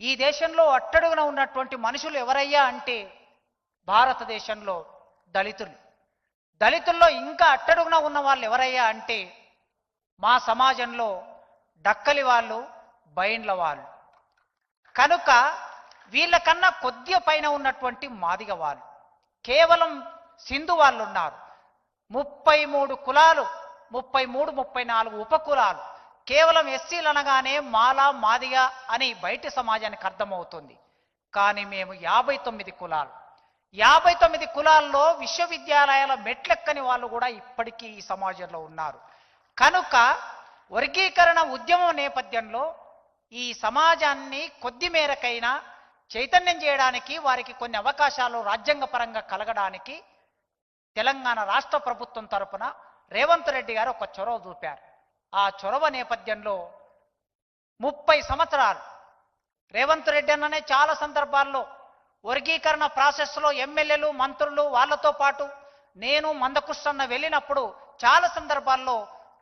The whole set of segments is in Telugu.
ఈ దేశంలో అట్టడుగున ఉన్నటువంటి మనుషులు ఎవరయ్యా అంటే భారతదేశంలో దళితులు. దళితుల్లో ఇంకా అట్టడుగున ఉన్న వాళ్ళు ఎవరయ్యా అంటే మా సమాజంలో డక్కలి వాళ్ళు, బైండ్ల వాళ్ళు. కనుక వీళ్ళకన్నా కొద్దిగా పైన ఉన్నటువంటి మాదిగ వాళ్ళు, కేవలం సింధు వాళ్ళు ఉన్నారు. 33 కులాలు, 33, 34 ఉపకులాలు. కేవలం ఎస్సీలు అనగానే మాల, మాదిగ అని బయటి సమాజానికి అర్థమవుతుంది. కానీ మేము 59 కులాలు. 59 కులాల్లో విశ్వవిద్యాలయాల మెట్లెక్కని వాళ్ళు కూడా ఇప్పటికీ ఈ సమాజంలో ఉన్నారు. కనుక వర్గీకరణ ఉద్యమం నేపథ్యంలో ఈ సమాజాన్ని కొద్ది మేరకైనా చైతన్యం చేయడానికి, వారికి కొన్ని అవకాశాలు రాజ్యాంగపరంగా కలగడానికి తెలంగాణ రాష్ట్ర ప్రభుత్వం తరపున రేవంత్ రెడ్డి గారు ఒక చొరవ చూపారు. ఆ చొరవ నేపథ్యంలో 30 సంవత్సరాలు రేవంత్ రెడ్డి అన్ననే చాలా సందర్భాల్లో వర్గీకరణ ప్రాసెస్లో ఎమ్మెల్యేలు, మంత్రులు వాళ్ళతో పాటు నేను మందకృష్ణన్న వెళ్ళినప్పుడు చాలా సందర్భాల్లో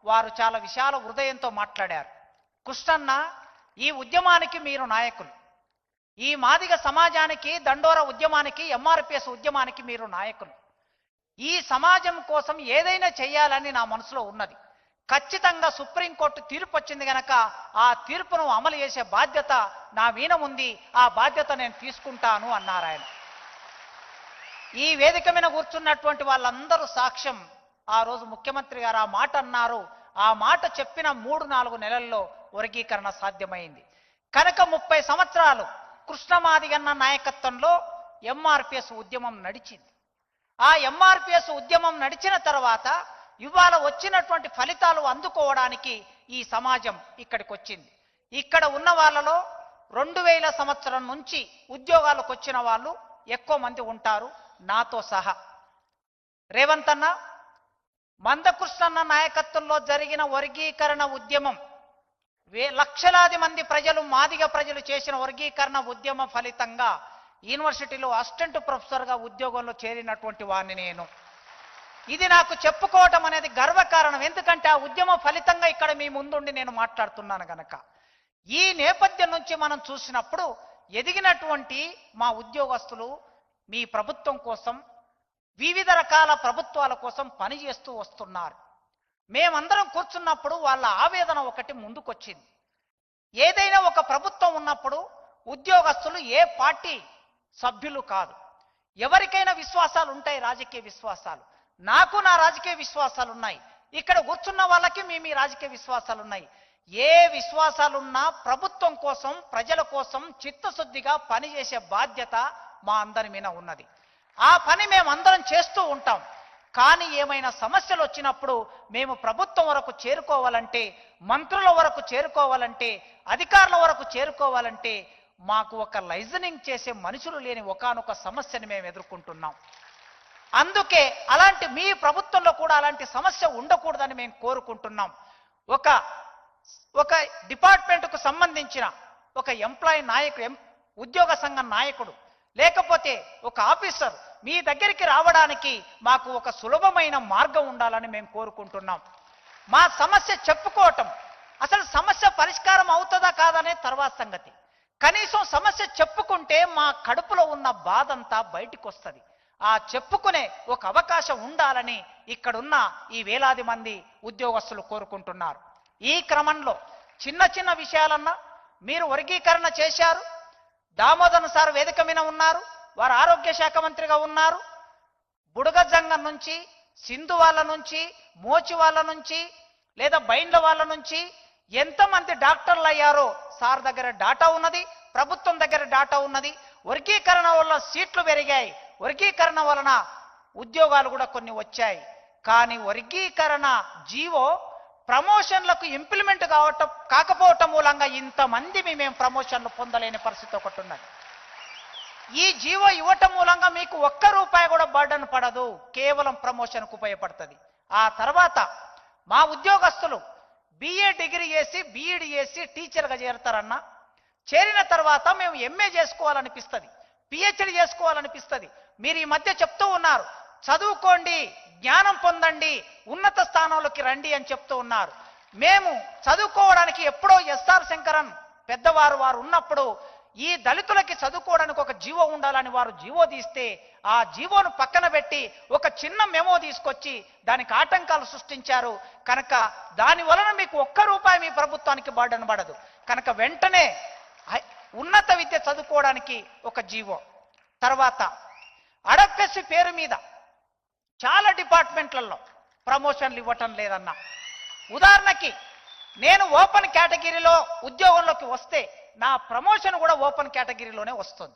వారు చాలా విశాల హృదయంతో మాట్లాడారు. కృష్ణన్న, ఈ ఉద్యమానికి మీరు నాయకులు, ఈ మాదిగ సమాజానికి, దండోర ఉద్యమానికి, ఎంఆర్పిఎస్ ఉద్యమానికి మీరు నాయకులు. ఈ సమాజం కోసం ఏదైనా చేయాలని నా మనసులో ఉన్నది. ఖచ్చితంగా సుప్రీంకోర్టు తీర్పు వచ్చింది గనక ఆ తీర్పును అమలు చేసే బాధ్యత నా మీద ఉంది, ఆ బాధ్యత నేను తీసుకుంటాను అన్నారు ఆయన. ఈ వేదిక మీద కూర్చున్నటువంటి వాళ్ళందరూ సాక్ష్యం. ఆ రోజు ముఖ్యమంత్రి గారు ఆ మాట అన్నారు. ఆ మాట చెప్పిన 3-4 నెలల్లో వర్గీకరణ సాధ్యమైంది. కనుక 30 సంవత్సరాలు కృష్ణమాదిగన్న నాయకత్వంలో ఎంఆర్పిఎస్ ఉద్యమం నడిచింది. ఆ ఎంఆర్పిఎస్ ఉద్యమం నడిచిన తర్వాత ఇవాళ వచ్చినటువంటి ఫలితాలు అందుకోవడానికి ఈ సమాజం ఇక్కడికి వచ్చింది. ఇక్కడ ఉన్న వాళ్ళలో 2000 సంవత్సరం నుంచి ఉద్యోగాలకు వచ్చిన వాళ్ళు ఎక్కువ మంది ఉంటారు, నాతో సహా. రేవంత్ అన్న, మందకృష్ణన్న నాయకత్వంలో జరిగిన వర్గీకరణ ఉద్యమం, లక్షలాది మంది ప్రజలు, మాదిగ ప్రజలు చేసిన వర్గీకరణ ఉద్యమ ఫలితంగా యూనివర్సిటీలో అసిస్టెంట్ ప్రొఫెసర్గా ఉద్యోగంలో చేరినటువంటి వాడిని నేను. ఇది నాకు చెప్పుకోవటం అనేది గర్వకారణం. ఎందుకంటే ఆ ఉద్యమ ఫలితంగా ఇక్కడ మీ ముందుండి నేను మాట్లాడుతున్నాను గనక. ఈ నేపథ్యం నుంచి మనం చూసినప్పుడు ఎదిగినటువంటి మా ఉద్యోగస్తులు మీ ప్రభుత్వం కోసం, వివిధ రకాల ప్రభుత్వాల కోసం పనిచేస్తూ వస్తున్నారు. మేమందరం కూర్చున్నప్పుడు వాళ్ళ ఆవేదన ఒకటి ముందుకొచ్చింది. ఏదైనా ఒక ప్రభుత్వం ఉన్నప్పుడు ఉద్యోగస్తులు ఏ పార్టీ సభ్యులు కాదు. ఎవరికైనా విశ్వాసాలు ఉంటాయి, రాజకీయ విశ్వాసాలు. నాకు నా రాజకీయ విశ్వాసాలు ఉన్నాయి. ఇక్కడ కూర్చున్న వాళ్ళకి మీ రాజకీయ విశ్వాసాలు ఉన్నాయి. ఏ విశ్వాసాలున్నా ప్రభుత్వం కోసం, ప్రజల కోసం చిత్తశుద్ధిగా పనిచేసే బాధ్యత మా అందరి మీద ఉన్నది. ఆ పని మేమందరం చేస్తూ ఉంటాం. కానీ ఏమైనా సమస్యలు వచ్చినప్పుడు మేము ప్రభుత్వం వరకు చేరుకోవాలంటే, మంత్రుల వరకు చేరుకోవాలంటే, అధికారుల వరకు చేరుకోవాలంటే మాకు ఒక లైజనింగ్ చేసే మనుషులు లేని ఒకానొక సమస్యని మేము ఎదుర్కొంటున్నాం. అందుకే అలాంటి మీ ప్రభుత్వంలో కూడా అలాంటి సమస్య ఉండకూడదని మేము కోరుకుంటున్నాం. ఒక డిపార్ట్మెంట్కు సంబంధించిన ఒక ఎంప్లాయీ నాయకుడు, ఉద్యోగ సంఘం నాయకుడు, లేకపోతే ఒక ఆఫీసర్ మీ దగ్గరికి రావడానికి మాకు ఒక సులభమైన మార్గం ఉండాలని మేము కోరుకుంటున్నాం. మా సమస్య చెప్పుకోవటం, అసలు సమస్య పరిష్కారం అవుతుందా కాదనే తర్వాత సంగతి. కనీసం సమస్య చెప్పుకుంటే మా కడుపులో ఉన్న బాధంతా బయటికి వస్తుంది. ఆ చెప్పుకునే ఒక అవకాశం ఉండాలని ఇక్కడున్న ఈ వేలాది మంది ఉద్యోగస్తులు కోరుకుంటున్నారు. ఈ క్రమంలో చిన్న చిన్న విషయాలన్నా మీరు వర్గీకరణ చేశారు. దామోదర్ సార్ వేదిక మీద ఉన్నారు, వారు ఆరోగ్య శాఖ మంత్రిగా ఉన్నారు. బుడగజంగం నుంచి, సింధు వాళ్ళ నుంచి, మోచి వాళ్ళ నుంచి, లేదా బైండ్ల వాళ్ళ నుంచి ఎంతమంది డాక్టర్లు అయ్యారో సార్ దగ్గర డాటా ఉన్నది, ప్రభుత్వం దగ్గర డాటా ఉన్నది. వర్గీకరణ వల్ల సీట్లు పెరిగాయి, వర్గీకరణ వలన ఉద్యోగాలు కూడా కొన్ని వచ్చాయి. కానీ వర్గీకరణ జీవో ప్రమోషన్లకు ఇంప్లిమెంట్ కాకపోవటం మూలంగా ఇంతమంది మేము ప్రమోషన్లు పొందలేని పరిస్థితి ఒకటి ఉన్నది. ఈ జీవో ఇవ్వటం మూలంగా మీకు ₹1 కూడా బర్డన్ పడదు, కేవలం ప్రమోషన్కు ఉపయోగపడుతుంది. ఆ తర్వాత మా ఉద్యోగస్తులు BA డిగ్రీ చేసి, BEd చేసి టీచర్గా చేరతారన్నా. చేరిన తర్వాత మేము MA చేసుకోవాలనిపిస్తుంది, PhD చేసుకోవాలనిపిస్తుంది. మీరు ఈ మధ్య చెప్తూ ఉన్నారు, చదువుకోండి, జ్ఞానం పొందండి, ఉన్నత స్థానంలోకి రండి అని చెప్తూ ఉన్నారు. మేము చదువుకోవడానికి ఎప్పుడో SR శంకరన్ పెద్దవారు ఉన్నప్పుడు ఈ దళితులకి చదువుకోవడానికి ఒక జీవో ఉండాలని వారు జీవో తీస్తే ఆ జీవోను పక్కన పెట్టి ఒక చిన్న మెమో తీసుకొచ్చి దానికి ఆటంకాలు సృష్టించారు. కనుక దాని వలన మీకు ఒక్క రూపాయి మీ ప్రభుత్వానికి బర్డెన్ పడదు. కనుక వెంటనే ఉన్నత విద్య చదువుకోవడానికి ఒక జీవో. తర్వాత అడప్పెసి పేరు మీద చాలా డిపార్ట్మెంట్లలో ప్రమోషన్లు ఇవ్వటం లేదన్నా. ఉదాహరణకి నేను ఓపెన్ కేటగిరీలో ఉద్యోగంలోకి వస్తే నా ప్రమోషన్ కూడా ఓపెన్ కేటగిరీలోనే వస్తుంది.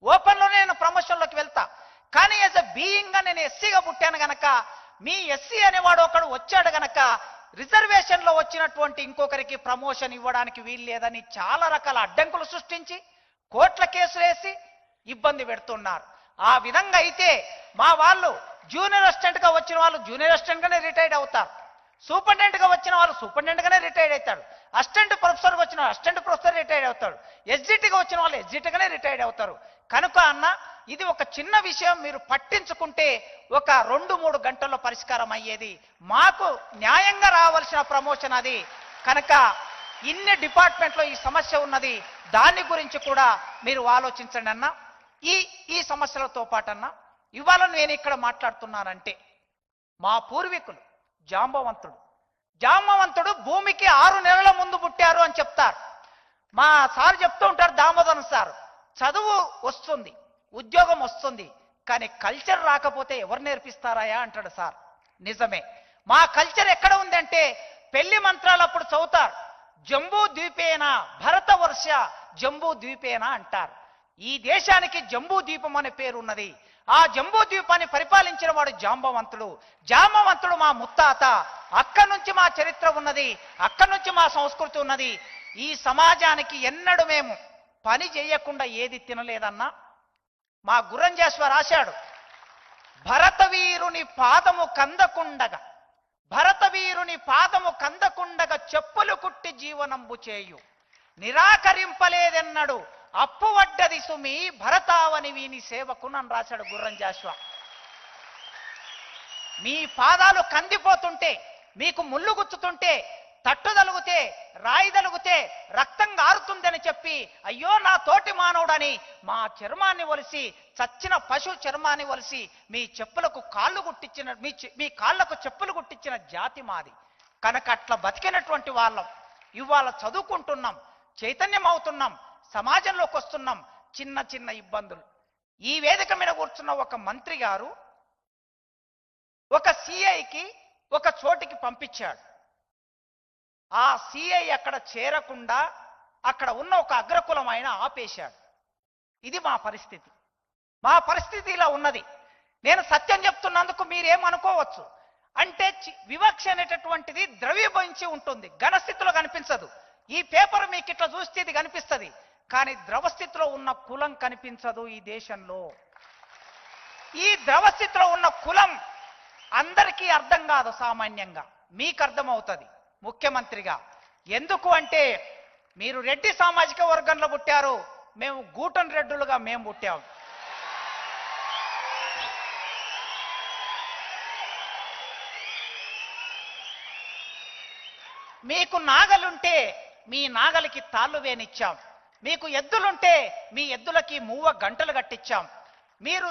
ఓపెన్లోనే నేను ప్రమోషన్లోకి వెళ్తా. కానీ యాజ్ ఎ బీయింగ్గా నేను ఎస్సీగా పుట్టాను గనక మీ ఎస్సీ అనేవాడు ఒకడు వచ్చాడు గనక రిజర్వేషన్లో వచ్చినటువంటి ఇంకొకరికి ప్రమోషన్ ఇవ్వడానికి వీలు లేదని చాలా రకాల అడ్డంకులు సృష్టించి కోర్టుల కేసులు వేసి ఇబ్బంది పెడుతున్నారు. ఆ విధంగా అయితే మా వాళ్ళు జూనియర్ అసిస్టెంట్గా వచ్చిన వాళ్ళు జూనియర్ అసిస్టెంట్గానే రిటైర్డ్ అవుతారు, సూపరింటెండెంట్గా వచ్చిన వాళ్ళు సూపరింటెండెంట్గానే రిటైర్డ్ అవుతాడు, అసిస్టెంట్ ప్రొఫెసర్గా వచ్చిన అసిస్టెంట్ ప్రొఫెసర్ రిటైర్డ్ అవుతాడు, ఎస్జిటిగా వచ్చిన వాళ్ళు ఎస్జిటిగానే రిటైర్డ్ అవుతారు. కనుక అన్న ఇది ఒక చిన్న విషయం మీరు పట్టించుకుంటే ఒక 2-3 గంటల్లో పరిష్కారం అయ్యేది. మాకు న్యాయంగా రావాల్సిన ప్రమోషన్ అది. కనుక ఇన్ని డిపార్ట్మెంట్లో ఈ సమస్య ఉన్నది, దాని గురించి కూడా మీరు ఆలోచించండి అన్న. ఈ సమస్యలతో పాటన్నా ఇవాళ నేను ఇక్కడ మాట్లాడుతున్నానంటే మా పూర్వీకులు జాంబవంతుడు భూమికి 6 నెలల ముందు పుట్టారు అని చెప్తారు. మా సార్ చెప్తూ ఉంటారు, దామోదరన్ సార్, చదువు వస్తుంది, ఉద్యోగం వస్తుంది, కానీ కల్చర్ రాకపోతే ఎవరు నేర్పిస్తారాయా అంటాడు సార్. నిజమే, మా కల్చర్ ఎక్కడ ఉందంటే పెళ్లి మంత్రాలు అప్పుడు చదువుతారు, జంబూ ద్వీపేన భరత వర్ష జంబూ ద్వీపేన అంటారు. ఈ దేశానికి జంబూ ద్వీపం అనే పేరు ఉన్నది. ఆ జంబూ ద్వీపాన్ని పరిపాలించిన వాడు జాంబవంతుడు మా ముత్తాత. అక్కడి నుంచి మా చరిత్ర ఉన్నది, అక్కడి నుంచి మా సంస్కృతి ఉన్నది. ఈ సమాజానికి ఎన్నడూ మేము పని చేయకుండా ఏది తినలేదన్నా. మా గుర్రంజేశ్వర రాశాడు, భరతవీరుని పాదము కందకుండగా చెప్పులు కుట్టి జీవనంబు చేయు, నిరాకరింపలేదెన్నడు అప్పు వడ్డది సుమి భరతావని వీని సేవకు అని రాశాడు గుర్రంజేశ్వర. మీ పాదాలు కందిపోతుంటే, మీకు ముళ్ళు గుచ్చుతుంటే, తట్టుదలుగుతే, రాయిదలుగుతే రక్తం గారుతుందని చెప్పి అయ్యో నా తోటి మానవుడని మా చర్మాన్ని ఒలిసి, చచ్చిన పశు చర్మాన్ని ఒలిసి మీ చెప్పులకు కాళ్ళు గుట్టించిన మీ కాళ్లకు చెప్పులు గుట్టించిన జాతి మాది. కనుక అట్లా బతికినటువంటి వాళ్ళం ఇవాళ చదువుకుంటున్నాం, చైతన్యం అవుతున్నాం, సమాజంలోకి వస్తున్నాం. చిన్న ఇబ్బందులు. ఈ వేదిక మీద కూర్చున్న ఒక మంత్రి గారు ఒక సిఐకి ఒక చోటికి పంపించాడు. ఆ సిఐ అక్కడ చేరకుండా అక్కడ ఉన్న ఒక అగ్రకులం ఆయన ఆపేశాడు. ఇది మా పరిస్థితి ఇలా ఉన్నది. నేను సత్యం చెప్తున్నందుకు మీరేమనుకోవచ్చు అంటే వివక్ష అనేటటువంటిది ద్రవీభవించి ఉంటుంది, ఘనస్థితిలో కనిపించదు. ఈ పేపర్ మీకు ఇట్లా చూస్తే ఇది కనిపిస్తుంది, కానీ ద్రవస్థితిలో ఉన్న కులం కనిపించదు ఈ దేశంలో. ఈ ద్రవస్థితిలో ఉన్న కులం అందరికీ అర్థం కాదు, సామాన్యంగా మీకు అర్థమవుతుంది ముఖ్యమంత్రిగా. ఎందుకు అంటే మీరు రెడ్డి సామాజిక వర్గంలో పుట్టారు, మేము గూటన్ రెడ్డులుగా మేము పుట్టాము. మీకు నాగలుంటే మీ నాగలికి తాళ్ళు వేనిచ్చాం, మీకు ఎద్దులుంటే మీ ఎద్దులకి 3 గంటలు కట్టించాం, మీరు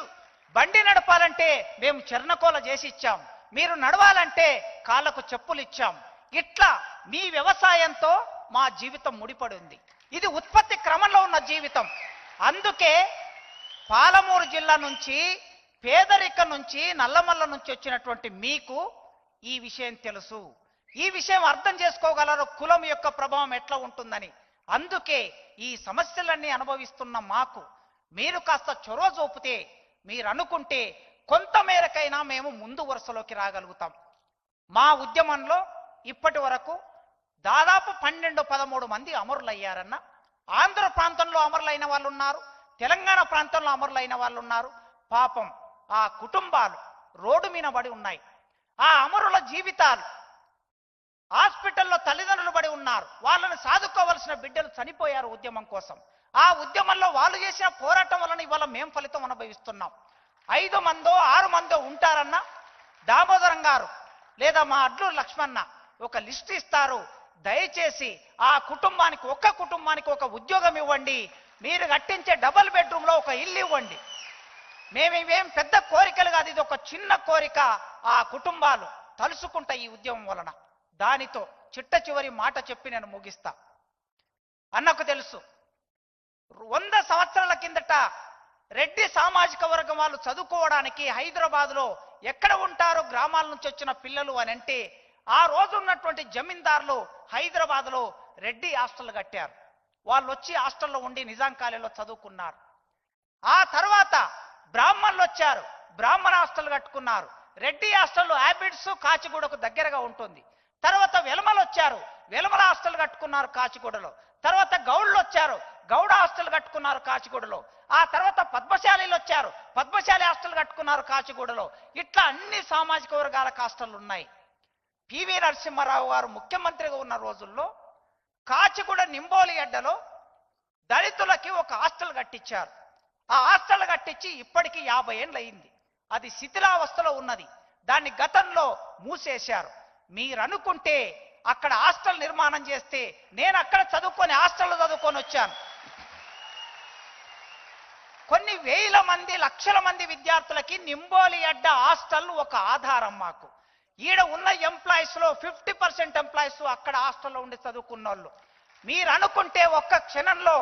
బండి నడపాలంటే మేము చెర్నకోల చేసి ఇచ్చాం, మీరు నడవాలంటే కాళ్ళకు చెప్పులు ఇచ్చాం. ఇట్లా మీ వ్యవసాయంతో మా జీవితం ముడిపడి ఉంది. ఇది ఉత్పత్తి క్రమంలో ఉన్న జీవితం. అందుకే పాలమూరు జిల్లా నుంచి, పేదరికం నుంచి, నల్లమల్ల నుంచి వచ్చినటువంటి మీకు ఈ విషయం తెలుసు, ఈ విషయం అర్థం చేసుకోగలరు కులం యొక్క ప్రభావం ఎట్లా ఉంటుందని. అందుకే ఈ సమస్యలన్నీ అనుభవిస్తున్న మాకు మీరు కాస్త చొరవ చూపితే, మీరు అనుకుంటే కొంత మేరకైనా మేము ముందు వరుసలోకి రాగలుగుతాం. మా ఉద్యమంలో ఇప్పటి వరకు దాదాపు 12-13 మంది అమరులయ్యారన్న. ఆంధ్ర ప్రాంతంలో అమరులైన వాళ్ళు ఉన్నారు, తెలంగాణ ప్రాంతంలో అమరులైన వాళ్ళు ఉన్నారు. పాపం ఆ కుటుంబాలు రోడ్డు మీద పడి ఉన్నాయి. ఆ అమరుల జీవితాలు హాస్పిటల్లో తల్లిదండ్రులు పడి ఉన్నారు. వాళ్ళని సాదుకోవలసిన బిడ్డలు చనిపోయారు ఉద్యమం కోసం. ఆ ఉద్యమంలో వాళ్ళు చేసిన పోరాటం వలన ఇవాళ మేం ఫలితం అనుభవిస్తున్నాం. 5 మందో 6 మందో ఉంటారన్న. దామోదరం గారు లేదా మా అడ్లూరు లక్ష్మణ ఒక లిస్ట్ ఇస్తారు, దయచేసి ఆ కుటుంబానికి ఒక్క ఉద్యోగం ఇవ్వండి, మీరు కట్టించే డబుల్ బెడ్రూమ్లో ఒక ఇల్లు ఇవ్వండి. మేమేం పెద్ద కోరికలు కాదు, ఇది ఒక చిన్న కోరిక. ఆ కుటుంబాలు తలుసుకుంటా ఈ ఉద్యమం వలన. దానితో చిట్ట చివరి మాట చెప్పి నేను ముగిస్తా. అన్నకు తెలుసు 100 సంవత్సరాల కిందట రెడ్డి సామాజిక వర్గం వాళ్ళు చదువుకోవడానికి హైదరాబాద్లో ఎక్కడ ఉంటారో గ్రామాల నుంచి వచ్చిన పిల్లలు అని అంటే ఆ రోజు ఉన్నటువంటి జమీందారులు హైదరాబాద్లో రెడ్డి హాస్టల్ కట్టారు. వాళ్ళు వచ్చి హాస్టల్లో ఉండి నిజాం కాలేజీలో చదువుకున్నారు. ఆ తర్వాత బ్రాహ్మణులు వచ్చారు, బ్రాహ్మణ హాస్టల్ కట్టుకున్నారు. రెడ్డి హాస్టల్ హ్యాబిట్స్ కాచిగూడకు దగ్గరగా ఉంటుంది. తర్వాత వెలమలు వచ్చారు, వెలమల హాస్టల్ కట్టుకున్నారు కాచిగూడలో. తర్వాత గౌడ్లు వచ్చారు, గౌడ హాస్టల్ కట్టుకున్నారు కాచిగూడలో. ఆ తర్వాత పద్మశాలీలు వచ్చారు, పద్మశాలి హాస్టల్ కట్టుకున్నారు కాచిగూడలో. ఇట్లా అన్ని సామాజిక వర్గాలకు హాస్టల్ ఉన్నాయి. పివి నరసింహారావు గారు ముఖ్యమంత్రిగా ఉన్న రోజుల్లో కాచిగూడ నింబోలి అడ్డలో దళితులకి ఒక హాస్టల్ కట్టించారు. ఆ హాస్టల్ కట్టించి ఇప్పటికీ 50 ఏళ్ళు అయింది. అది శిథిలావస్థలో ఉన్నది. దాన్ని గతంలో మూసేశారు. మీరు అనుకుంటే అక్కడ హాస్టల్ నిర్మాణం చేస్తే నేను అక్కడ చదువుకొని హాస్టల్లో చదువుకొని వచ్చాను. కొన్ని వేల మంది లక్షల మంది విద్యార్థులకి నింబోలి అడ్డ హాస్టల్ ఒక ఆధారం. మాకు ఈడ ఉన్న ఎంప్లాయీస్ లో 50% ఎంప్లాయీస్ అక్కడ హాస్టల్లో ఉండి చదువుకున్న వాళ్ళు. మీరు అనుకుంటే ఒక్క క్షణంలో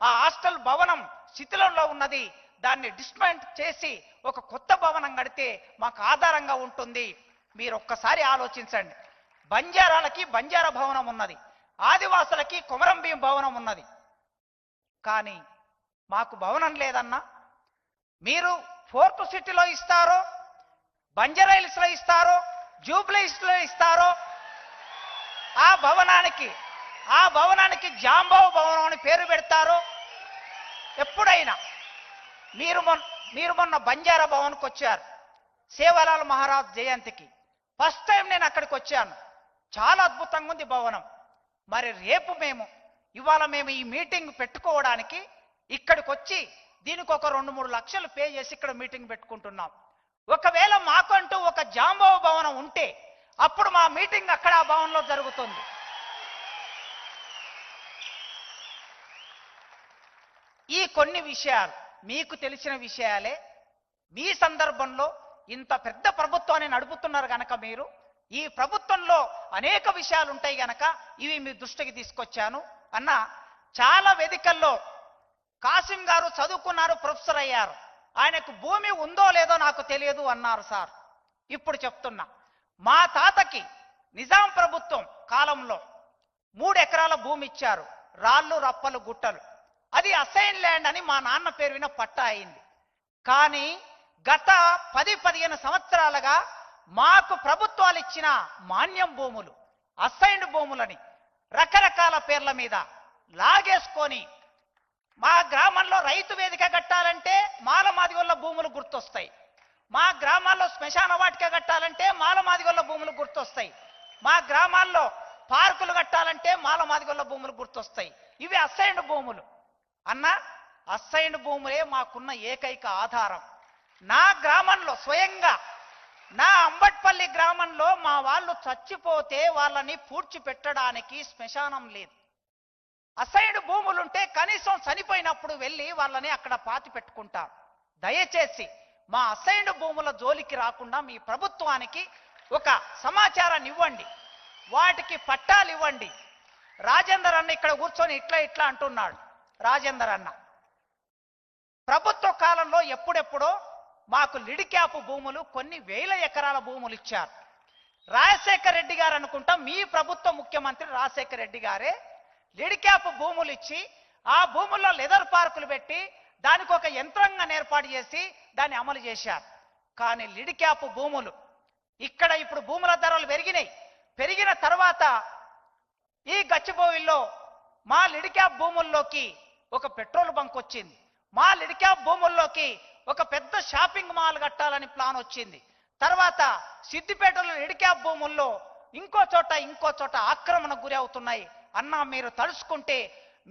ఆ హాస్టల్ భవనం శిథిలంలో ఉన్నది. దాన్ని డిస్మెంట్ చేసి ఒక కొత్త భవనం కడితే మాకు ఆధారంగా ఉంటుంది. మీరు ఒక్కసారి ఆలోచించండి. బంజారాలకి బంజారా భవనం ఉన్నది, ఆదివాసులకి కొమరం భీం భవనం ఉన్నది. కానీ మాకు భవనం లేదన్నా. మీరు ఫోర్త్ సిటీలో ఇస్తారో, బంజారాయిల్స్లో ఇస్తారో, జూబ్లీస్లో ఇస్తారో, ఆ భవనానికి జాంబావు భవనం అని పేరు పెడతారో. ఎప్పుడైనా మీరు మొన్న బంజారా భవన్కి వచ్చారు సేవలాల్ మహారాజ్ జయంతికి. ఫస్ట్ టైం నేను అక్కడికి వచ్చాను. చాలా అద్భుతంగా ఉంది భవనం. మరి రేపు ఇవాళ మేము ఈ మీటింగ్ పెట్టుకోవడానికి ఇక్కడికి వచ్చి దీనికి ఒక 2-3 లక్షలు పే చేసి ఇక్కడ మీటింగ్ పెట్టుకుంటున్నాం. ఒకవేళ మాకంటూ ఒక జాంబావు భవనం ఉంటే అప్పుడు మా మీటింగ్ అక్కడ ఆ భవనంలో జరుగుతుంది. ఈ కొన్ని విషయాలు మీకు తెలిసిన విషయాలే. మీ సందర్భంలో ఇంత పెద్ద ప్రభుత్వాన్ని నడుపుతున్నారు గనక మీరు ఈ ప్రభుత్వంలో అనేక విషయాలు ఉంటాయి గనక ఇవి మీ దృష్టికి తీసుకొచ్చాను. అన్న చాలా వేదికల్లో కాసిం గారు చదువుకున్నారు, ప్రొఫెసర్ అయ్యారు. ఆయనకు భూమి ఉందో లేదో నాకు తెలియదు అన్నారు సార్. ఇప్పుడు చెప్తున్నా, మా తాతకి నిజాం ప్రభుత్వం కాలంలో 3 ఎకరాల భూమి ఇచ్చారు, రాళ్ళు రప్పలు గుట్టలు. అది అసైన్ ల్యాండ్ అని మా నాన్న పేరు విన పట్టా అయింది. కానీ గత 10-15 సంవత్సరాలుగా మాకు ప్రభుత్వాలు ఇచ్చిన మాన్యం భూములు, అసైన్డ్ భూములని రకరకాల పేర్ల మీద లాగేసుకొని మా గ్రామంలో రైతు వేదిక కట్టాలంటే మాలమాదిగొల్ల భూములు గుర్తొస్తాయి. మా గ్రామాల్లో శ్మశాన వాటిక కట్టాలంటే మాలమాదిగొల్ల భూములు గుర్తొస్తాయి. మా గ్రామాల్లో పార్కులు కట్టాలంటే మాలమాదిగొల్ల భూములు గుర్తొస్తాయి. ఇవి అసైన్డ్ భూములు. అన్న అసైన్డ్ భూములే మాకున్న ఏకైక ఆధారం. నా గ్రామంలో స్వయంగా నా అంబట్పల్లి గ్రామంలో మా వాళ్ళు చచ్చిపోతే వాళ్ళని పూడ్చిపెట్టడానికి శ్మశానం లేదు. అసైన్డ్ భూములుంటే కనీసం చనిపోయినప్పుడు వెళ్ళి వాళ్ళని అక్కడ పాతి పెట్టుకుంటాం. దయచేసి మా అసైన్డ్ భూముల జోలికి రాకుండా మీ ప్రభుత్వానికి ఒక సమాచారాన్ని ఇవ్వండి, వాటికి పట్టాలు ఇవ్వండి. రాజేందర్ అన్న ఇక్కడ కూర్చొని ఇట్లా అంటున్నాడు. రాజేందర్ అన్న ప్రభుత్వ కాలంలో ఎప్పుడెప్పుడో మాకు లిడ్ క్యాప్ భూములు కొన్ని వేల ఎకరాల భూములు ఇచ్చారు. రాజశేఖర్ రెడ్డి గారు అనుకుంటా, మీ ప్రభుత్వ ముఖ్యమంత్రి రాజశేఖర్ రెడ్డి గారే లిడ్ క్యాప్ భూములు ఇచ్చి ఆ భూముల్లో లెదర్ పార్కులు పెట్టి దానికి ఒక యంత్రాంగాన్ని ఏర్పాటు చేసి దాన్ని అమలు చేశారు. కానీ లిడ్ క్యాప్ భూములు ఇక్కడ ఇప్పుడు భూముల ధరలు పెరిగినాయి. పెరిగిన తర్వాత ఈ గచ్చిబౌలిలో మా లిడ్ క్యాప్ భూముల్లోకి ఒక పెట్రోల్ బంక్ వచ్చింది. మా లిడ్ క్యాప్ భూముల్లోకి ఒక పెద్ద షాపింగ్ మాల్ కట్టాలని ప్లాన్ వచ్చింది. తర్వాత సిద్దిపేటలో లిడ్ క్యాప్ భూముల్లో ఇంకో చోట ఆక్రమణకు గురి అవుతున్నాయి. అన్నా మీరు తలుసుకుంటే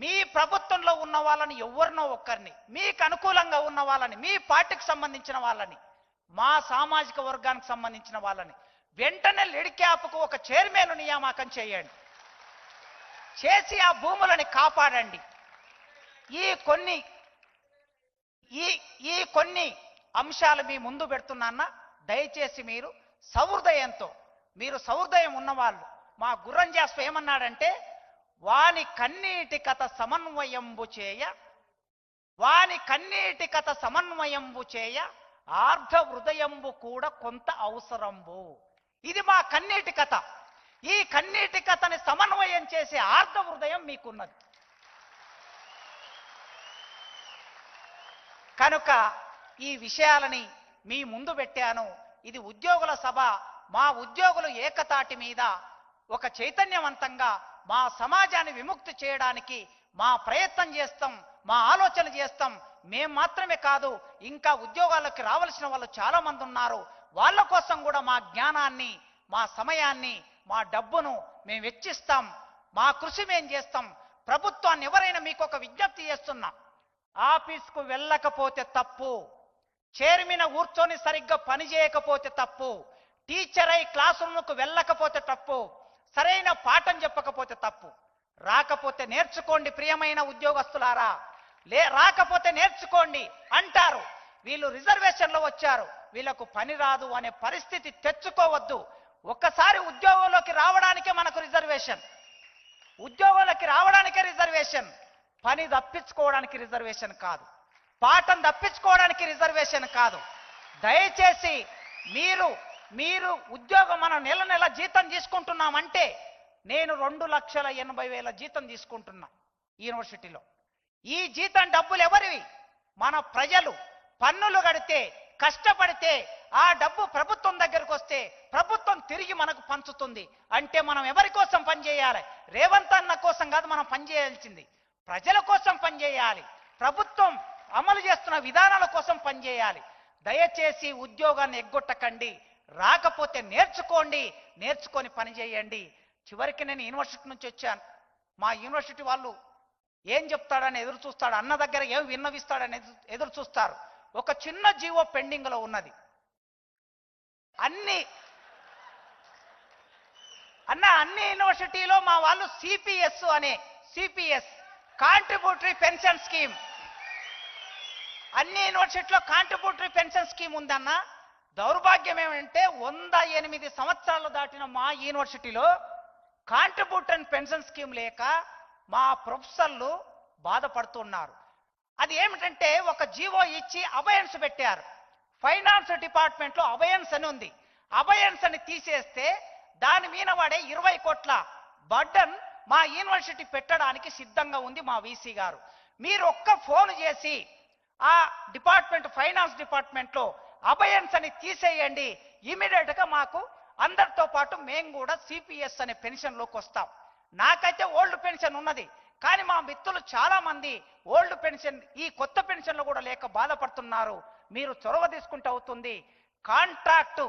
మీ ప్రభుత్వంలో ఉన్న వాళ్ళని ఎవరినో ఒక్కరిని, మీకు అనుకూలంగా ఉన్న వాళ్ళని, మీ పార్టీకి సంబంధించిన వాళ్ళని, మా సామాజిక వర్గానికి సంబంధించిన వాళ్ళని వెంటనే లిడ్ క్యాప్కు ఒక చైర్మన్ నియామకం చేయండి. చేసి ఆ భూములని కాపాడండి. ఈ కొన్ని ఈ ఈ కొన్ని అంశాలు మీ ముందు పెడుతున్నా దయచేసి మీరు సహృదయం ఉన్నవాళ్ళు మా గుర్రంజాస్ప ఏమన్నాడంటే వాని కన్నీటి కథ సమన్వయంబు చేయ ఆర్ధ హృదయంబు కూడా కొంత అవసరంబు. ఇది మా కన్నీటి కథ. ఈ కన్నీటి కథని సమన్వయం చేసే ఆర్ధ హృదయం మీకున్నది. కనుక ఈ విషయాలని మీ ముందు పెట్టాను. ఇది ఉద్యోగుల సభ. మా ఉద్యోగులు ఏకతాటి మీద ఒక చైతన్యవంతంగా మా సమాజాన్ని విముక్తి చేయడానికి మా ప్రయత్నం చేస్తాం, మా ఆలోచన చేస్తాం. మేము మాత్రమే కాదు, ఇంకా ఉద్యోగాల్లోకి రావాల్సిన వాళ్ళు చాలా మంది ఉన్నారు. వాళ్ళ కోసం కూడా మా జ్ఞానాన్ని, మా సమయాన్ని, మా డబ్బును మేము వెచ్చిస్తాం. మా కృషి మేము చేస్తాం. ప్రభుత్వాన్ని ఎవరైనా మీకు ఒక విజ్ఞప్తి చేస్తున్నా, ఆఫీస్కు వెళ్ళకపోతే తప్పు, చైర్మన్ కూర్చొని సరిగ్గా పని చేయకపోతే తప్పు, టీచర్ అయి క్లాస్ రూమ్కు వెళ్ళకపోతే తప్పు, సరైన పాఠం చెప్పకపోతే తప్పు. రాకపోతే నేర్చుకోండి ప్రియమైన ఉద్యోగస్తులారా, రాకపోతే నేర్చుకోండి అంటారు. వీళ్ళు రిజర్వేషన్లో వచ్చారు, వీళ్ళకు పని రాదు అనే పరిస్థితి తెచ్చుకోవద్దు. ఒక్కసారి ఉద్యోగంలోకి రావడానికే మనకు రిజర్వేషన్, పని తప్పించుకోవడానికి రిజర్వేషన్ కాదు, పాఠం తప్పించుకోవడానికి రిజర్వేషన్ కాదు. దయచేసి మీరు ఉద్యోగం మనం నెల జీతం తీసుకుంటున్నామంటే, నేను 2,80,000 జీతం తీసుకుంటున్నా యూనివర్సిటీలో. ఈ జీతం డబ్బులు ఎవరివి? మన ప్రజలు పన్నులు కడితే, కష్టపడితే ఆ డబ్బు ప్రభుత్వం దగ్గరకు వస్తే ప్రభుత్వం తిరిగి మనకు పంచుతుంది. అంటే మనం ఎవరి కోసం పనిచేయాలి? రేవంత్ అన్న కోసం కాదు మనం పనిచేయాల్సింది, ప్రజల కోసం పనిచేయాలి. ప్రభుత్వం అమలు చేస్తున్న విధానాల కోసం పనిచేయాలి. దయచేసి ఉద్యోగాన్ని ఎగ్గొట్టకండి. రాకపోతే నేర్చుకోండి, నేర్చుకొని పని చేయండి. చివరికి నేను యూనివర్సిటీ నుంచి వచ్చాను. మా యూనివర్సిటీ వాళ్ళు ఏం చెప్తాడని ఎదురు చూస్తాడు, అన్న దగ్గర ఏం విన్నవిస్తాడని ఎదురు చూస్తారు. ఒక చిన్న జీవో పెండింగ్ లో ఉన్నది. అన్ని యూనివర్సిటీలో మా వాళ్ళు సిపిఎస్ కాంట్రిబ్యూటరీ పెన్షన్ స్కీమ్, అన్ని యూనివర్సిటీలో కాంట్రిబ్యూటరీ పెన్షన్ స్కీమ్ ఉందన్న. దౌర్భాగ్యం ఏమంటే 108 సంవత్సరాలు దాటిన మా యూనివర్సిటీలో కాంట్రిబ్యూటరీ పెన్షన్ స్కీమ్ లేక మా ప్రొఫెసర్లు బాధపడుతున్నారు. అది ఏమిటంటే ఒక జీవో ఇచ్చి అబయన్స్ పెట్టారు. ఫైనాన్స్ డిపార్ట్మెంట్లో అబయన్స్ అని ఉంది. అబయన్స్ అని తీసేస్తే దాని మీద వాడే 20 కోట్ల బర్డన్ మా యూనివర్సిటీ పెట్టడానికి సిద్ధంగా ఉంది మా వీసీ గారు. మీరు ఒక్క ఫోన్ చేసి ఆ డిపార్ట్మెంట్, ఫైనాన్స్ డిపార్ట్మెంట్లో అబయన్స్ అని తీసేయండి, ఇమీడియట్ గా మాకు అందరితో పాటు మేము కూడా సిపిఎస్ అనే పెన్షన్లోకి వస్తాం. నాకైతే ఓల్డ్ పెన్షన్ ఉన్నది, కానీ మా మిత్రులు చాలా మంది ఓల్డ్ పెన్షన్, ఈ కొత్త పెన్షన్లు కూడా లేక బాధపడుతున్నారు. మీరు చొరవ తీసుకుంటే అవుతుంది. కాంట్రాక్టు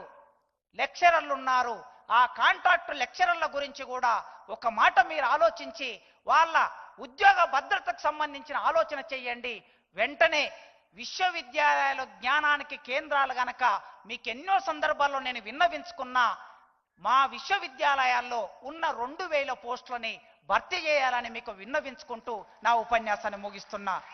లెక్చరర్లు ఉన్నారు, ఆ కాంట్రాక్టు లెక్చరర్ల గురించి కూడా ఒక మాట మీరు ఆలోచించి వాళ్ళ ఉద్యోగ భద్రతకు సంబంధించిన ఆలోచన చేయండి. వెంటనే విశ్వవిద్యాలయాల జ్ఞానానికి కేంద్రాలు గనక మీకు ఎన్నో సందర్భాల్లో నేను విన్నవించుకున్నా, మా విశ్వవిద్యాలయాల్లో ఉన్న 2,000 పోస్టులని భర్తీ చేయాలని మీకు విన్నవించుకుంటూ నా ఉపన్యాసాన్ని ముగిస్తున్నా.